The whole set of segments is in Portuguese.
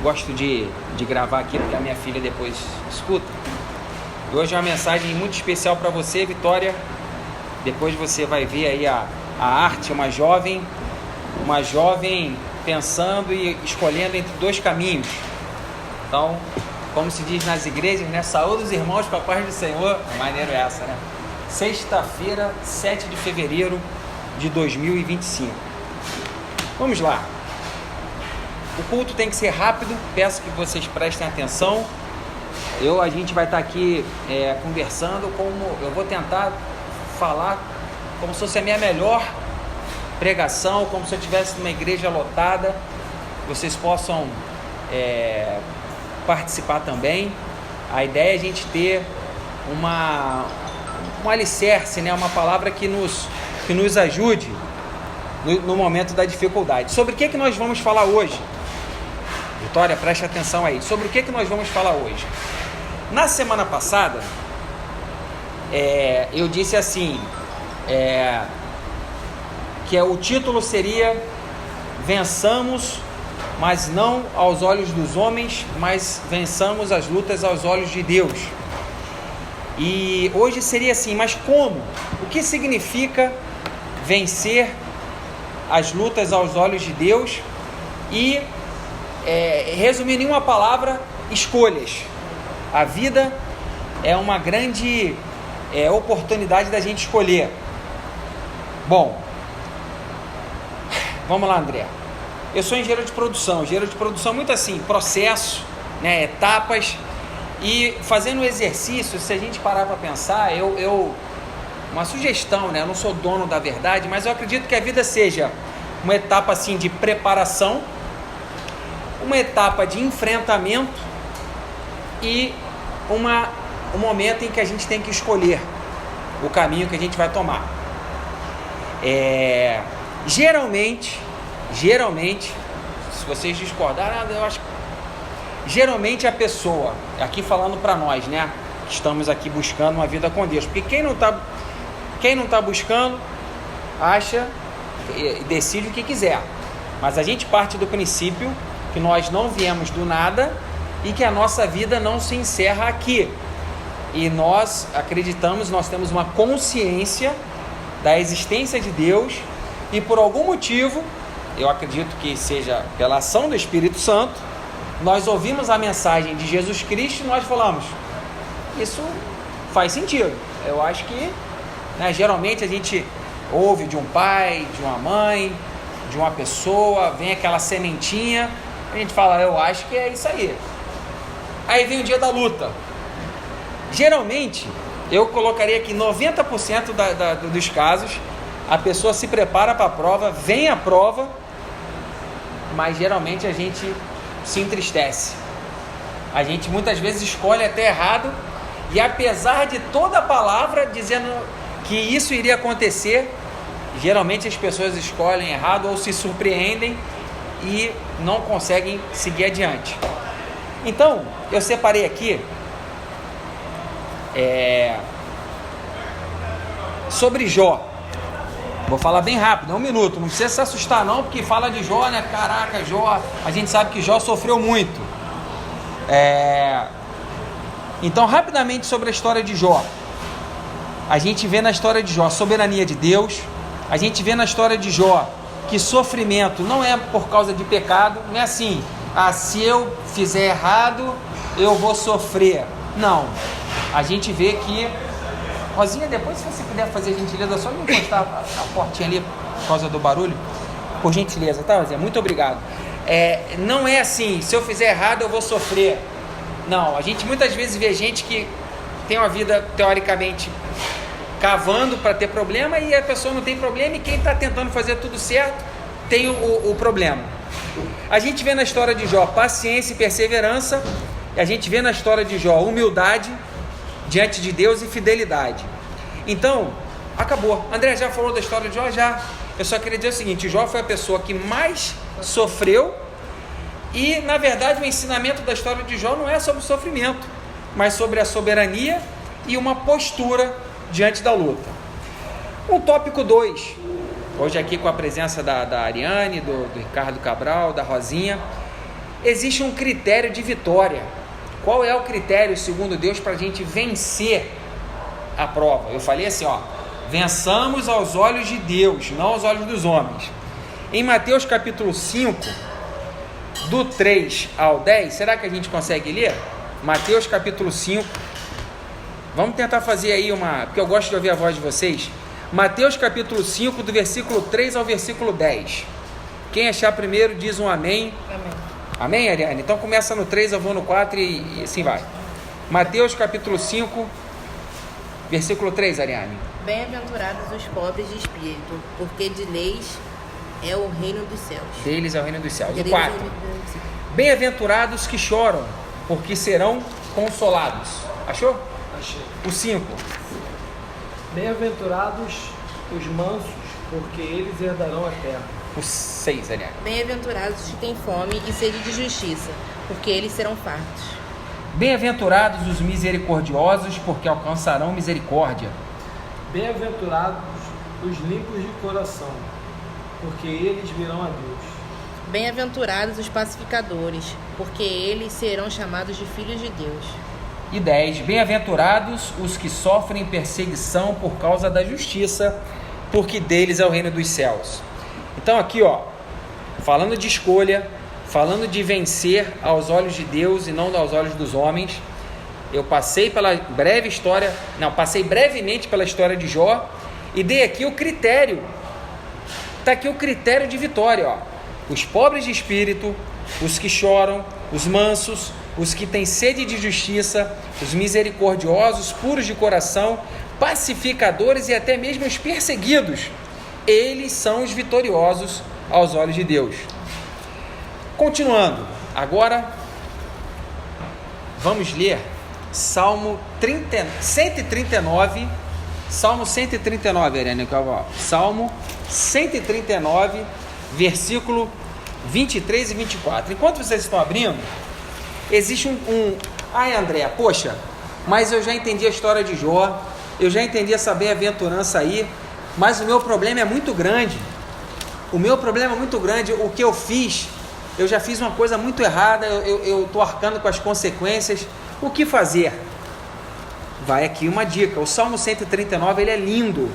gosto de gravar aqui porque a minha filha depois escuta. E hoje é uma mensagem muito especial para você, Vitória. Depois você vai ver aí a arte, uma jovem pensando e escolhendo entre dois caminhos. Então, como se diz nas igrejas, né? Saúde os irmãos com a paz do Senhor. Maneiro essa, né? Sexta-feira, 7 de fevereiro de 2025. Vamos lá. O culto tem que ser rápido, peço que vocês prestem atenção. A gente vai estar aqui conversando, eu vou tentar falar como se fosse a minha melhor pregação, como se eu estivesse numa igreja lotada, vocês possam participar também. A ideia é a gente ter um alicerce, né? Uma palavra que nos ajude no momento da dificuldade. Sobre o que nós vamos falar hoje? Vitória, preste atenção aí. Sobre o que nós vamos falar hoje? Na semana passada, eu disse assim, que o título seria Vençamos, mas não aos olhos dos homens, mas vençamos as lutas aos olhos de Deus. E hoje seria assim, mas como? O que significa vencer as lutas aos olhos de Deus? E resumindo em uma palavra, escolhas. A vida é uma grande oportunidade da gente escolher. Bom, vamos lá, André. Eu sou engenheiro de produção muito assim, processo, né, etapas. E fazendo o exercício, se a gente parar para pensar, uma sugestão, né? Eu não sou dono da verdade, mas eu acredito que a vida seja uma etapa assim de preparação, uma etapa de enfrentamento e um momento em que a gente tem que escolher o caminho que a gente vai tomar. Geralmente, se vocês discordarem, eu acho que geralmente a pessoa, aqui falando para nós, né, que estamos aqui buscando uma vida com Deus, porque quem não está buscando, acha e decide o que quiser, mas a gente parte do princípio que nós não viemos do nada e que a nossa vida não se encerra aqui, e nós acreditamos, nós temos uma consciência da existência de Deus, e por algum motivo, eu acredito que seja pela ação do Espírito Santo, nós ouvimos a mensagem de Jesus Cristo e nós falamos, isso faz sentido. Eu acho que, né, geralmente a gente ouve de um pai, de uma mãe, de uma pessoa, vem aquela sementinha, a gente fala, eu acho que é isso aí. Aí vem o dia da luta. Geralmente, eu colocaria aqui 90% dos casos, a pessoa se prepara para a prova, vem a prova, mas geralmente a gente se entristece. A gente muitas vezes escolhe até errado, e apesar de toda a palavra dizendo que isso iria acontecer, geralmente as pessoas escolhem errado ou se surpreendem e não conseguem seguir adiante. Então, eu separei aqui sobre Jó. Vou falar bem rápido, 1 minuto, não precisa se assustar não, porque fala de Jó, né? Caraca, Jó, a gente sabe que Jó sofreu muito. Então, rapidamente sobre a história de Jó. A gente vê na história de Jó a soberania de Deus. A gente vê na história de Jó que sofrimento não é por causa de pecado, não é assim, se eu fizer errado, eu vou sofrer. Não, a gente vê que... Rosinha, depois se você puder fazer a gentileza, só me encostar a portinha ali por causa do barulho, por gentileza, tá, Rosinha? Muito obrigado. Não é assim, se eu fizer errado eu vou sofrer. Não, a gente muitas vezes vê gente que tem uma vida teoricamente cavando para ter problema, e a pessoa não tem problema, e quem está tentando fazer tudo certo tem o problema. A gente vê na história de Jó paciência e perseverança, e a gente vê na história de Jó humildade diante de Deus e fidelidade. Então, acabou. André já falou da história de Jó? Já. Eu só queria dizer o seguinte, Jó foi a pessoa que mais sofreu, e na verdade o ensinamento da história de Jó não é sobre o sofrimento, mas sobre a soberania e uma postura diante da luta. O tópico 2, hoje aqui com a presença da Ariane, do Ricardo Cabral, da Rosinha, existe um critério de vitória. Qual é o critério, segundo Deus, para a gente vencer a prova? Eu falei assim, vençamos aos olhos de Deus, não aos olhos dos homens. Em Mateus capítulo 5, do 3 ao 10, será que a gente consegue ler? Mateus capítulo 5, vamos tentar fazer aí porque eu gosto de ouvir a voz de vocês. Mateus capítulo 5, do versículo 3 ao versículo 10. Quem achar primeiro diz um amém. Amém. Amém, Ariane? Então começa no 3, eu vou no 4 e assim vai. Mateus capítulo 5, versículo 3, Ariane. Bem-aventurados os pobres de espírito, porque de leis é o reino dos céus. Deles é o reino dos céus. Deles O 4. é o reino dos céus. Bem-aventurados que choram, porque serão consolados. Achou? Achei. O 5. Bem-aventurados os mansos, porque eles herdarão a terra. O 6, Ariane. Bem-aventurados os que têm fome e sede de justiça, porque eles serão fartos. Bem-aventurados os misericordiosos, porque alcançarão misericórdia. Bem-aventurados os limpos de coração, porque eles virão a Deus. Bem-aventurados os pacificadores, porque eles serão chamados de filhos de Deus. E 10. Bem-aventurados os que sofrem perseguição por causa da justiça, porque deles é o reino dos céus. Então aqui, falando de escolha, falando de vencer aos olhos de Deus e não aos olhos dos homens, eu passei passei brevemente pela história de Jó e dei aqui o critério. Está aqui o critério de vitória, Os pobres de espírito, os que choram, os mansos, os que têm sede de justiça, os misericordiosos, puros de coração, pacificadores e até mesmo os perseguidos. Eles são os vitoriosos aos olhos de Deus. Continuando, agora vamos ler Salmo 139. Salmo 139, Ariane. Salmo 139, versículo 23 e 24. Enquanto vocês estão abrindo, existe Ai, André, poxa, mas eu já entendi a história de Jó, eu já entendi essa bem-aventurança aí, mas o meu problema é muito grande. O que eu fiz, eu já fiz uma coisa muito errada, eu estou arcando com as consequências. O que fazer? Vai aqui uma dica. O Salmo 139, ele é lindo.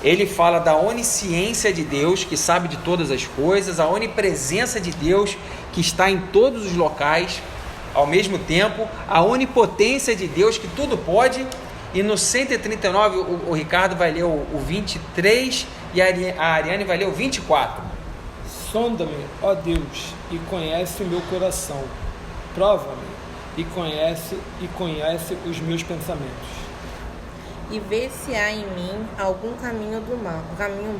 Ele fala da onisciência de Deus, que sabe de todas as coisas, a onipresença de Deus, que está em todos os locais ao mesmo tempo, a onipotência de Deus, que tudo pode. E no 139, o Ricardo vai ler o 23 e a Ariane vai ler o 24. Sonda-me, ó Deus, e conhece o meu coração. Prova-me e conhece os meus pensamentos. E vê se há em mim algum caminho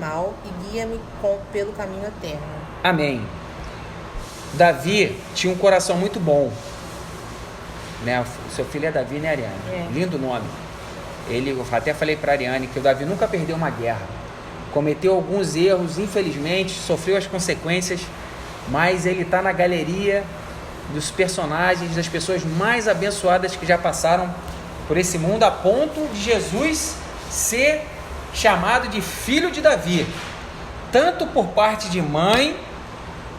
mau, e guia-me pelo caminho eterno. Amém. Davi tinha um coração muito bom, né? O seu filho é Davi, né, Ariane? É. Lindo nome. Eu até falei para a Ariane que o Davi nunca perdeu uma guerra. Cometeu alguns erros, infelizmente, sofreu as consequências, mas ele está na galeria dos personagens, das pessoas mais abençoadas que já passaram por esse mundo, a ponto de Jesus ser chamado de filho de Davi, tanto por parte de mãe.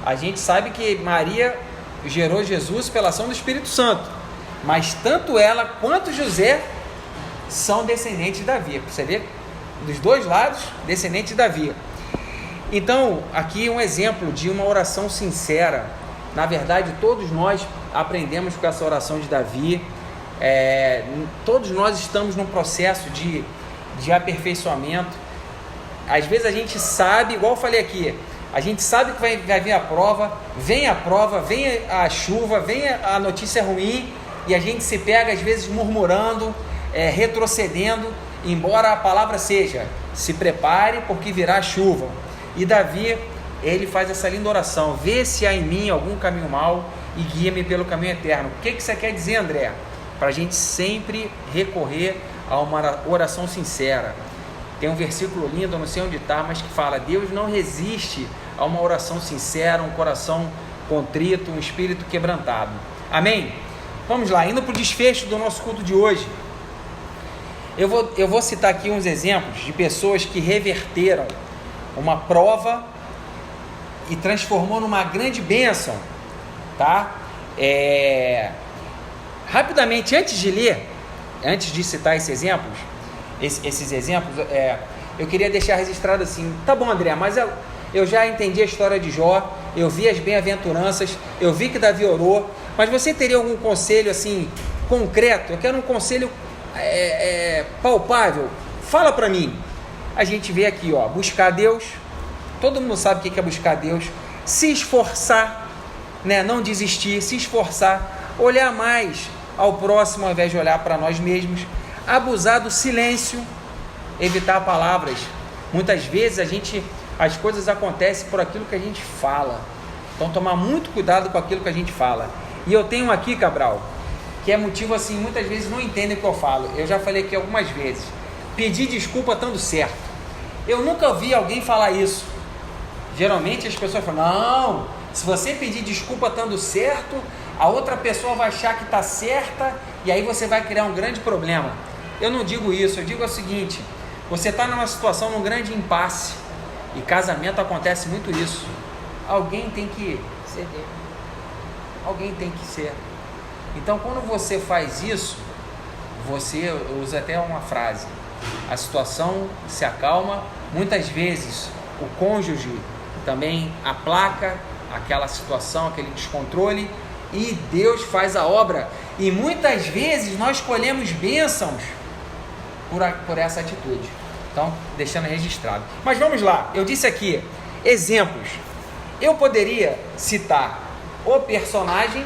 A gente sabe que Maria gerou Jesus pela ação do Espírito Santo, mas tanto ela quanto José são descendentes de Davi. Você vê, dos dois lados, descendentes de Davi. Então, aqui um exemplo de uma oração sincera. Na verdade, todos nós aprendemos com essa oração de Davi. Todos nós estamos num processo de aperfeiçoamento. Às vezes a gente sabe, igual eu falei aqui, a gente sabe que vai vir a prova, vem a chuva, vem a notícia ruim, e a gente se pega às vezes murmurando, retrocedendo, embora a palavra seja: se prepare porque virá chuva. E Davi, ele faz essa linda oração: vê se há em mim algum caminho mau e guia-me pelo caminho eterno. O que você quer dizer, André? Para a gente sempre recorrer a uma oração sincera. Tem um versículo lindo, eu não sei onde está, mas que fala: Deus não resiste a uma oração sincera, um coração contrito, um espírito quebrantado. Amém? Vamos lá, indo para o desfecho do nosso culto de hoje. Eu vou citar aqui uns exemplos de pessoas que reverteram uma prova e transformou numa grande bênção. tá? Rapidamente, antes de ler, antes de citar esses exemplos, eu queria deixar registrado assim, tá bom, André, mas eu já entendi a história de Jó, eu vi as bem-aventuranças, eu vi que Davi orou, mas você teria algum conselho assim, concreto? Eu quero um conselho palpável, fala para mim. A gente vê aqui, ó, buscar Deus, todo mundo sabe o que é buscar Deus, se esforçar, né? Não desistir, se esforçar, olhar mais ao próximo ao invés de olhar para nós mesmos, abusar do silêncio, evitar palavras. Muitas vezes as coisas acontecem por aquilo que a gente fala, então tomar muito cuidado com aquilo que a gente fala. E eu tenho aqui, Cabral, que é motivo assim, muitas vezes não entendem o que eu falo, eu já falei aqui algumas vezes, pedir desculpa estando certo. Eu nunca ouvi alguém falar isso. Geralmente as pessoas falam, não, se você pedir desculpa estando certo, a outra pessoa vai achar que está certa e aí você vai criar um grande problema. Eu não digo isso, eu digo o seguinte, você está numa situação, num grande impasse, e casamento acontece muito isso. Alguém tem que ceder, alguém tem que ser. Então quando você faz isso, você usa até uma frase, a situação se acalma, muitas vezes o cônjuge também aplaca aquela situação, aquele descontrole, e Deus faz a obra, e muitas vezes nós colhemos bênçãos por essa atitude. Então, deixando registrado. Mas vamos lá, eu disse aqui, exemplos. Eu poderia citar o personagem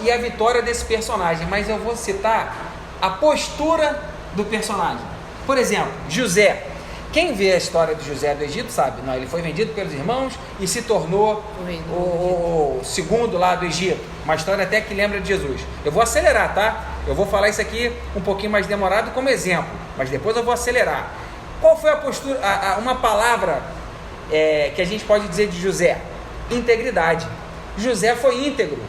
e a vitória desse personagem, mas eu vou citar a postura do personagem. Por exemplo, José. Quem vê a história de José do Egito sabe, não, ele foi vendido pelos irmãos e se tornou o segundo lá do Egito. Uma história até que lembra de Jesus. Eu vou acelerar, tá? Eu vou falar isso aqui um pouquinho mais demorado como exemplo, mas depois eu vou acelerar. Qual foi a postura, uma palavra que a gente pode dizer de José? Integridade. José foi íntegro.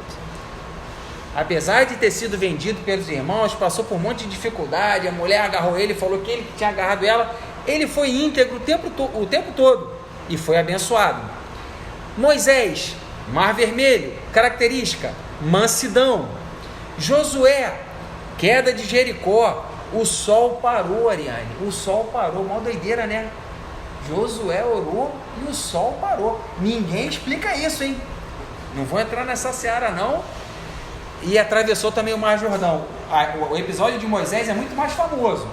Apesar de ter sido vendido pelos irmãos, passou por um monte de dificuldade, a mulher agarrou ele, falou que ele tinha agarrado ela, ele foi íntegro o tempo todo e foi abençoado. Moisés, Mar Vermelho, característica, mansidão. Josué, queda de Jericó, o sol parou, Ariane, o sol parou, mó doideira, né? Josué orou e o sol parou. Ninguém explica isso, hein? Não vou entrar nessa seara, não. E atravessou também o Mar Jordão. O episódio de Moisés é muito mais famoso.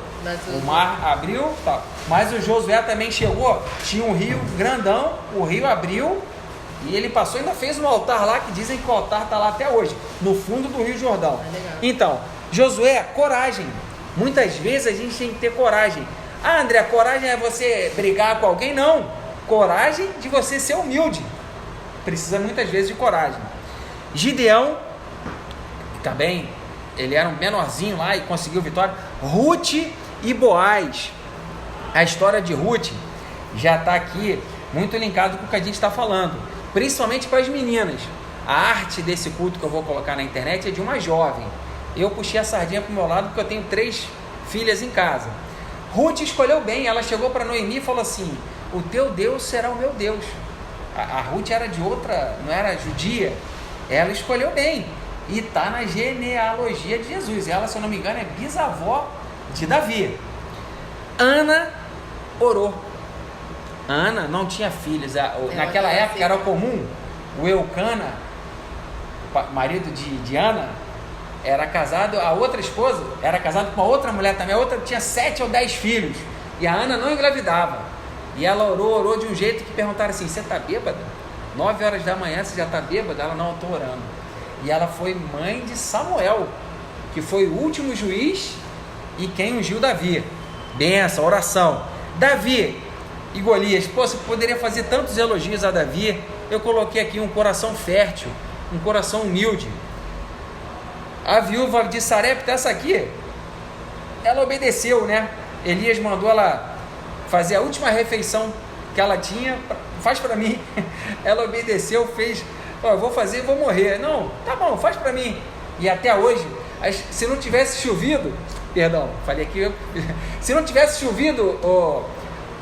O mar abriu, tá. Mas o Josué também chegou, tinha um rio grandão, o rio abriu e ele passou e ainda fez um altar lá, que dizem que o altar está lá até hoje, no fundo do Rio Jordão. Então, Josué, coragem. Muitas vezes a gente tem que ter coragem. Ah, André, coragem é você brigar com alguém? Não. Coragem de você ser humilde. Precisa muitas vezes de coragem. Gideão, também, ele era um menorzinho lá e conseguiu vitória. Ruth e Boaz. A história de Ruth já está aqui muito linkado com o que a gente está falando, principalmente para as meninas. A arte desse culto que eu vou colocar na internet é de uma jovem. Eu puxei a sardinha para o meu lado porque eu tenho 3 filhas em casa. Ruth escolheu bem, ela chegou para Noemi e falou assim, o teu Deus será o meu Deus. A Ruth era de outra, não era judia, ela escolheu bem. E está na genealogia de Jesus. Ela, se eu não me engano, é bisavó de Davi. Ana orou. Ana não tinha filhos. Naquela época era comum. O Eucana, marido de Ana, era casado, a outra esposa era casado com uma outra mulher também. A outra tinha 7 ou 10 filhos. E a Ana não engravidava. E ela orou de um jeito que perguntaram assim, você está bêbada? 9 horas da manhã você já está bêbada? Ela, não, eu estou orando. E ela foi mãe de Samuel, que foi o último juiz e quem ungiu Davi. Benção, oração. Davi e Golias. Pô, você poderia fazer tantos elogios a Davi. Eu coloquei aqui um coração fértil, um coração humilde. A viúva de Sarepta, essa aqui, ela obedeceu, né? Elias mandou ela fazer a última refeição que ela tinha. Faz para mim. Ela obedeceu, fez... eu vou fazer e vou morrer. Não, tá bom, faz para mim. E até hoje, se não tivesse chovido, se não tivesse chovido,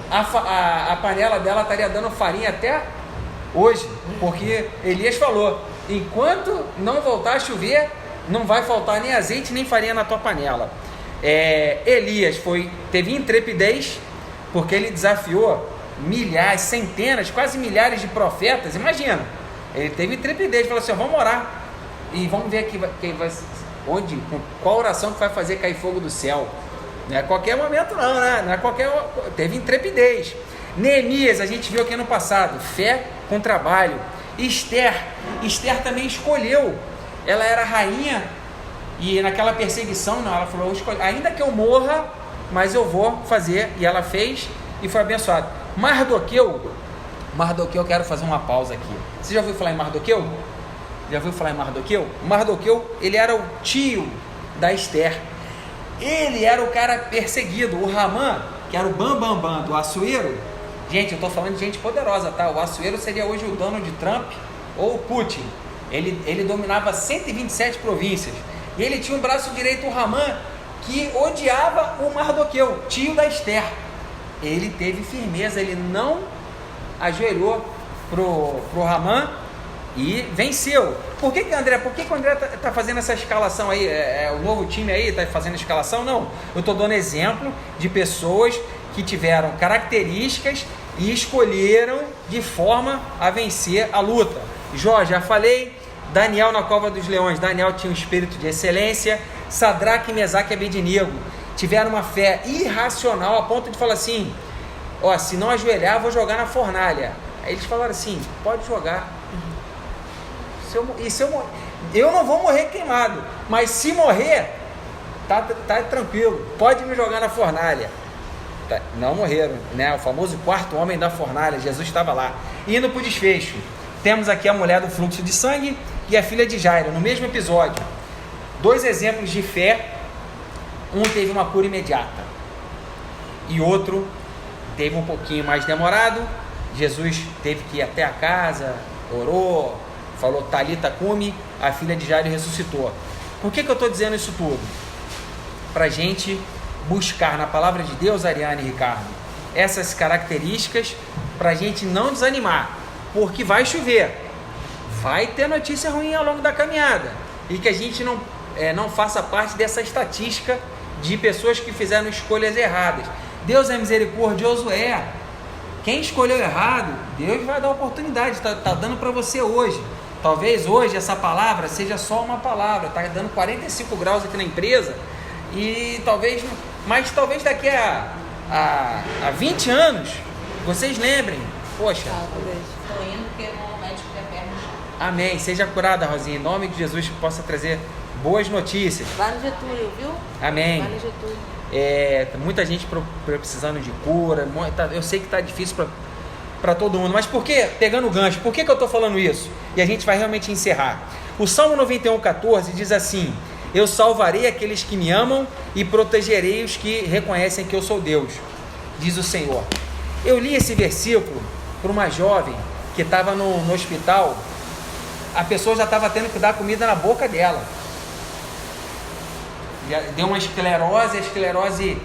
a panela dela estaria dando farinha até hoje, porque Elias falou, enquanto não voltar a chover, não vai faltar nem azeite nem farinha na tua panela. Elias teve intrepidez, porque ele desafiou milhares, centenas, quase milhares de profetas. Imagina, ele teve intrepidez, falou assim: vamos orar e vamos ver qual oração que vai fazer cair fogo do céu. Não é qualquer momento não, né? Não é qualquer. Teve intrepidez. Neemias, a gente viu aqui no passado, fé com trabalho. Esther também escolheu. Ela era rainha e naquela perseguição, não, ela falou: ainda que eu morra, mas eu vou fazer. E ela fez e foi abençoada. Mardoqueu, eu quero fazer uma pausa aqui. Você já ouviu falar em Mardoqueu? Mardoqueu, ele era o tio da Esther. Ele era o cara perseguido. O Ramã, que era o bambambam do Assuero. Gente, eu tô falando de gente poderosa, tá? O Assuero seria hoje o Donald Trump ou o Putin. Ele dominava 127 províncias. E ele tinha um braço direito, o Ramã, que odiava o Mardoqueu, tio da Esther. Ele teve firmeza, ele não ajoelhou pro Ramã e venceu. Por que o André tá fazendo essa escalação aí? O novo time aí tá fazendo a escalação? Não, eu tô dando exemplo de pessoas que tiveram características e escolheram de forma a vencer a luta. Jó, já falei. Daniel na cova dos leões. Daniel tinha um espírito de excelência. Sadraque, Mesaque e Abednego tiveram uma fé irracional a ponto de falar assim: se não ajoelhar, vou jogar na fornalha. Aí eles falaram assim: pode jogar. Eu não vou morrer queimado, mas se morrer, tá tranquilo, pode me jogar na fornalha. Não morreram, né? O famoso quarto homem da fornalha, Jesus estava lá. Indo para o desfecho, temos aqui a mulher do fluxo de sangue e a filha de Jairo, no mesmo episódio. 2 exemplos de fé. Um teve uma cura imediata e outro teve um pouquinho mais demorado. Jesus teve que ir até a casa, orou, falou Talita cumi, a filha de Jairo ressuscitou. Por que eu estou dizendo isso tudo? Para a gente buscar na palavra de Deus, Ariane e Ricardo, essas características para a gente não desanimar, porque vai chover, vai ter notícia ruim ao longo da caminhada, e que a gente não faça parte dessa estatística de pessoas que fizeram escolhas erradas. Deus é misericordioso, quem escolheu errado, Deus vai dar oportunidade, está dando para você hoje. Talvez hoje essa palavra seja só uma palavra, está dando 45 graus aqui na empresa, mas talvez daqui a 20 anos, vocês lembrem, poxa, Estou indo porque o médico quer perna. Amém, seja curada, Rosinha, em nome de Jesus, que possa trazer boas notícias. Vai no Getúlio, viu? Amém. Vai no Getúlio. Muita gente precisando de cura, eu sei que está difícil para todo mundo, mas por que, pegando o gancho, por que eu estou falando isso? E a gente vai realmente encerrar. O Salmo 91,14 diz assim: eu salvarei aqueles que me amam e protegerei os que reconhecem que eu sou Deus, diz o Senhor. Eu li esse versículo para uma jovem que estava no hospital. A pessoa já estava tendo que dar comida na boca dela, deu uma esclerose, a esclerose,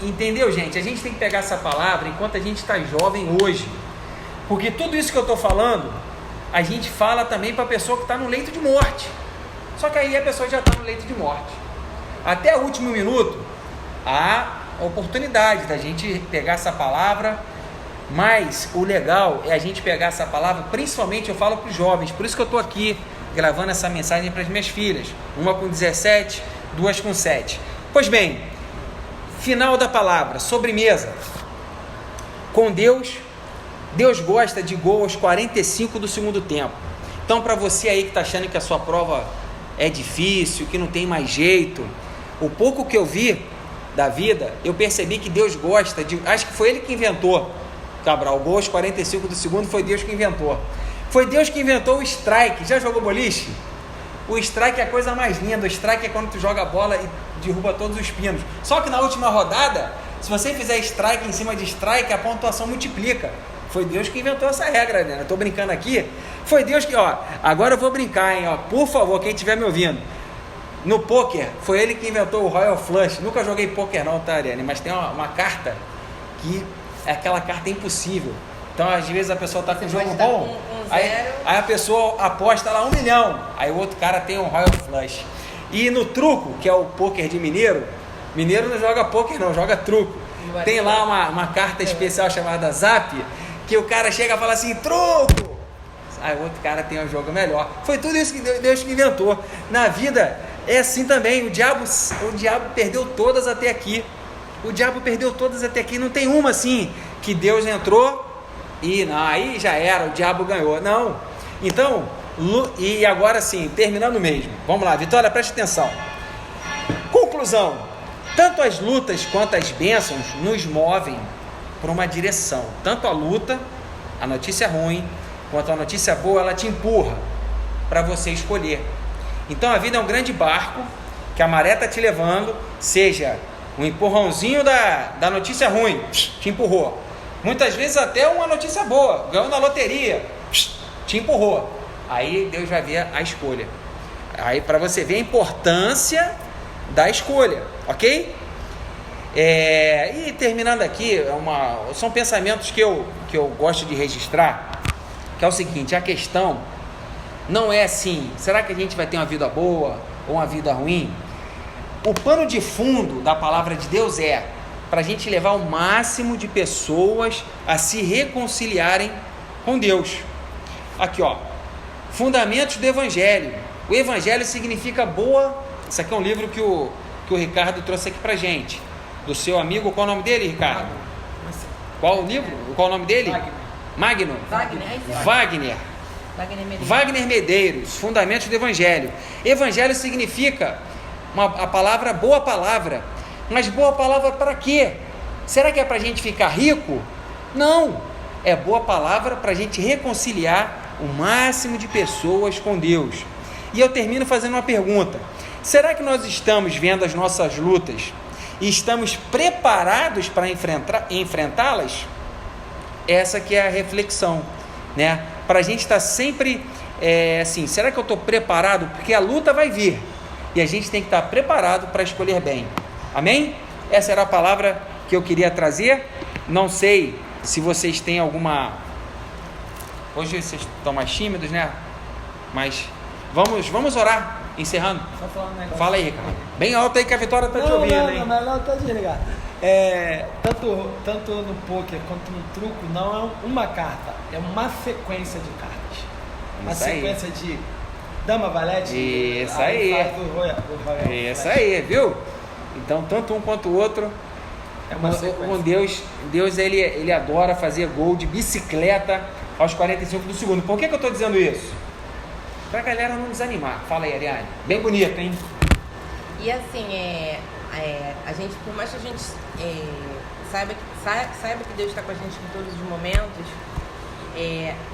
entendeu, gente? A gente tem que pegar essa palavra enquanto a gente está jovem hoje, porque tudo isso que eu estou falando, a gente fala também para a pessoa que está no leito de morte, só que aí a pessoa já está no leito de morte, até o último minuto, há oportunidade da gente pegar essa palavra, mas o legal é a gente pegar essa palavra, principalmente eu falo para os jovens, por isso que eu estou aqui gravando essa mensagem para as minhas filhas, uma com 17, 2 com 7. Pois bem, final da palavra, sobremesa. Com Deus gosta de gol aos 45 do segundo tempo. Então, para você aí que está achando que a sua prova é difícil, que não tem mais jeito, o pouco que eu vi da vida, eu percebi que Deus gosta de... Acho que foi Ele que inventou, Cabral, o gol aos 45 do segundo foi Deus que inventou. Foi Deus que inventou o strike. Já jogou boliche? O strike é a coisa mais linda. O strike é quando tu joga a bola e derruba todos os pinos. Só que na última rodada, se você fizer strike em cima de strike, a pontuação multiplica. Foi Deus que inventou essa regra, né? Eu tô brincando aqui. Foi Deus que, agora eu vou brincar, hein? Por favor, quem estiver me ouvindo. No poker, foi ele que inventou o Royal Flush. Nunca joguei poker não, tá, Ariane? Mas tem uma carta que aquela carta é impossível. Então, às vezes a pessoa tá com um jogo bom. Com Aí a pessoa aposta lá 1 milhão, aí o outro cara tem um Royal Flush. E no truco, que é o pôquer de mineiro não joga pôquer não, joga truco. Tem lá uma carta especial chamada Zap, que o cara chega e fala assim, truco! Aí o outro cara tem um jogo melhor. Foi tudo isso que Deus que inventou. Na vida é assim também, o diabo perdeu todas até aqui. O diabo perdeu todas até aqui, não tem uma assim, que Deus entrou e não, aí já era, o diabo ganhou. Não. Então, e agora sim, terminando mesmo. Vamos lá, Vitória, preste atenção. Conclusão. Tanto as lutas quanto as bênçãos nos movem para uma direção. Tanto a luta, a notícia ruim, quanto a notícia boa, ela te empurra para você escolher. Então a vida é um grande barco que a maré está te levando, seja um empurrãozinho da notícia ruim, te empurrou. Muitas vezes até uma notícia boa, ganhou na loteria, te empurrou. Aí Deus vai ver a escolha. Aí para você ver a importância da escolha, ok? E terminando aqui, são pensamentos que eu gosto de registrar, que é o seguinte, a questão não é assim, será que a gente vai ter uma vida boa ou uma vida ruim? O pano de fundo da palavra de Deus é para a gente levar o máximo de pessoas a se reconciliarem com Deus. Aqui ó, fundamentos do Evangelho. O Evangelho significa boa. Isso aqui é um livro que o Ricardo trouxe aqui pra gente, do seu amigo. Qual é o nome dele, Ricardo? Qual o livro? Qual é o nome dele? Magno? Wagner Medeiros, Fundamentos do Evangelho. Evangelho significa a palavra boa palavra. Mas boa palavra para quê? Será que é para a gente ficar rico? Não, é boa palavra para a gente reconciliar o máximo de pessoas com Deus. E eu termino fazendo uma pergunta: será que nós estamos vendo as nossas lutas e estamos preparados para enfrentá-las? Essa que é a reflexão, né? Para a gente estar sempre assim, será que eu estou preparado? Porque a luta vai vir e a gente tem que estar preparado para escolher bem. Amém? Essa era a palavra que eu queria trazer. Não sei se vocês têm alguma... Hoje vocês estão mais tímidos, né? Mas vamos orar, encerrando. Só falar um negócio. Fala aí, Ricardo. Bem alto aí que a Vitória está te ouvindo, hein? Não, tá desligado. Tanto no poker quanto no truco, não é uma carta, é uma sequência de cartas. Uma sequência de dama valete. Isso aí. Isso aí, viu? Então, tanto um quanto o outro, é uma sequência. Com Deus ele adora fazer gol de bicicleta aos 45 do segundo. Por que eu estou dizendo isso? Pra galera não desanimar. Fala aí, Ariane. Bem bonito, hein? E assim, a gente, por mais que a gente saiba que Deus está com a gente em todos os momentos,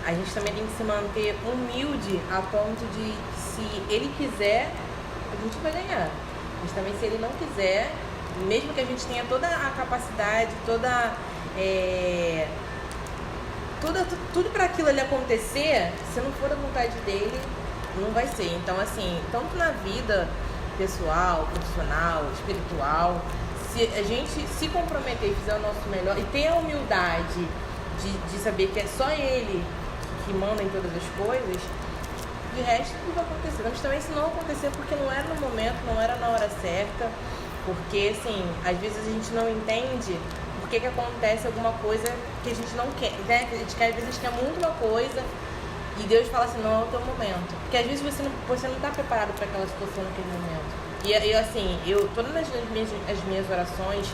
a gente também tem que se manter humilde a ponto de, se Ele quiser, a gente vai ganhar. Mas também, se Ele não quiser, mesmo que a gente tenha toda a capacidade, tudo para aquilo ali acontecer, se não for da vontade dele, não vai ser. Então, assim, tanto na vida pessoal, profissional, espiritual, se a gente se comprometer e fizer o nosso melhor e ter a humildade de saber que é só Ele que manda em todas as coisas, de resto tudo vai acontecer. Mas também, se não acontecer, porque não era no momento, não era na hora certa, porque, assim, às vezes a gente não entende por que acontece alguma coisa que a gente não quer, né? Que às vezes a gente quer muito uma coisa e Deus fala assim, não é o teu momento. Porque às vezes você não está preparado para aquela situação naquele momento. E assim, todas as minhas orações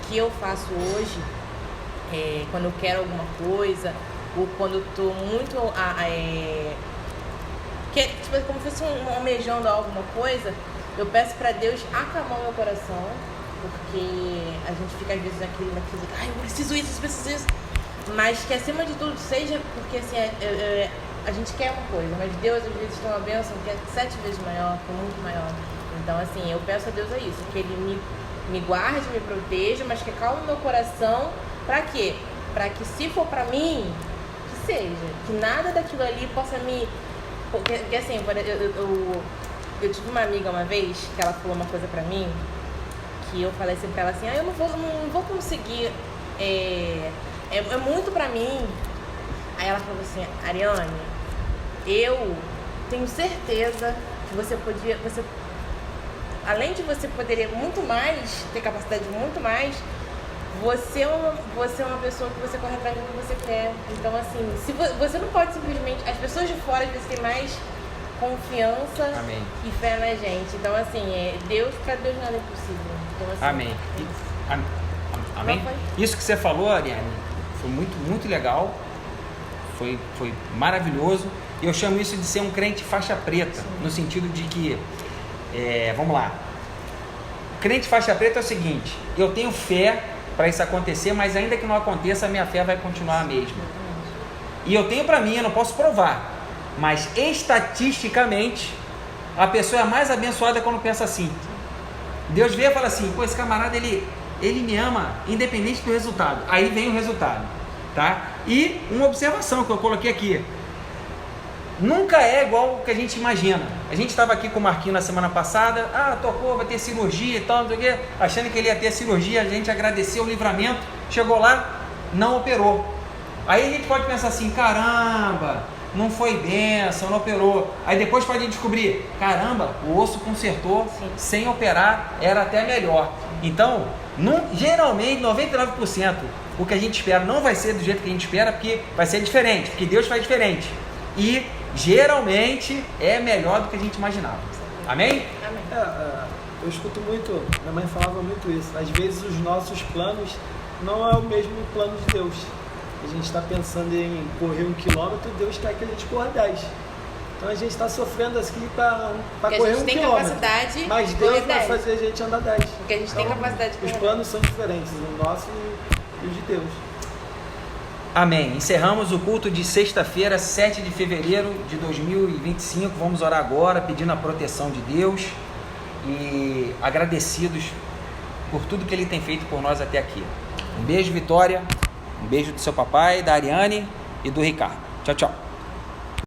que eu faço hoje, quando eu quero alguma coisa, ou quando eu estou muito tipo, como se fosse almejando alguma coisa, eu peço para Deus acalmar o meu coração, porque a gente fica às vezes naquele eu preciso isso, mas que acima de tudo seja, porque assim, a gente quer uma coisa, mas Deus às vezes tem uma bênção que é 7 vezes maior, que é muito maior. Então, assim, eu peço a Deus isso, que Ele me guarde, me proteja, mas que acalme o meu coração. Pra quê? Pra que, se for pra mim, que seja. Que nada daquilo ali possa me... Porque assim, eu tive uma amiga uma vez, que ela falou uma coisa pra mim, que eu falei assim pra ela assim, eu não vou conseguir, é muito pra mim. Aí ela falou assim, Ariane, eu tenho certeza que você além de você poderia muito mais, ter capacidade de muito mais, você é uma pessoa que você corre atrás do que você quer. Então, assim, se você não pode simplesmente... As pessoas de fora, às vezes, têm mais confiança Amém. e fé na gente. Então, assim, pra Deus nada é impossível. Então, assim, Amém. é isso. Amém? Não, foi. Isso que você falou, Ariane, foi muito, muito legal. Foi maravilhoso. E eu chamo isso de ser um crente faixa preta. Sim. No sentido de que, vamos lá. Crente faixa preta é o seguinte: eu tenho fé para isso acontecer, mas ainda que não aconteça, a minha fé vai continuar a mesma. E eu tenho para mim, eu não posso provar, mas estatisticamente a pessoa é mais abençoada quando pensa assim. Deus vê e fala assim: pô, esse camarada ele me ama independente do resultado. Aí vem o resultado, tá? E uma observação que eu coloquei aqui: nunca é igual o que a gente imagina. A gente estava aqui com o Marquinhos na semana passada, tocou, vai ter cirurgia e tal, não sei o quê, achando que ele ia ter cirurgia, a gente agradeceu o livramento, chegou lá, não operou. Aí a gente pode pensar assim: caramba, não foi bênção, não operou. Aí depois pode descobrir: caramba, o osso consertou. Sim. Sem operar, era até melhor. Então, geralmente, 99%, o que a gente espera não vai ser do jeito que a gente espera, porque vai ser diferente, porque Deus faz diferente. E geralmente é melhor do que a gente imaginava. Amém? Amém. Eu escuto muito, minha mãe falava muito isso. Às vezes os nossos planos não é o mesmo plano de Deus. A gente está pensando em correr 1 quilômetro, Deus quer que a gente corra 10. Então a gente está sofrendo aqui para correr 1 quilômetro. Mas Deus vai fazer a gente andar 10. Porque a gente tem capacidade de correr. Os planos são diferentes, o nosso e o de Deus. Amém. Encerramos o culto de sexta-feira, 7 de fevereiro de 2025. Vamos orar agora, pedindo a proteção de Deus e agradecidos por tudo que Ele tem feito por nós até aqui. Um beijo, Vitória. Um beijo do seu papai, da Ariane e do Ricardo. Tchau, tchau.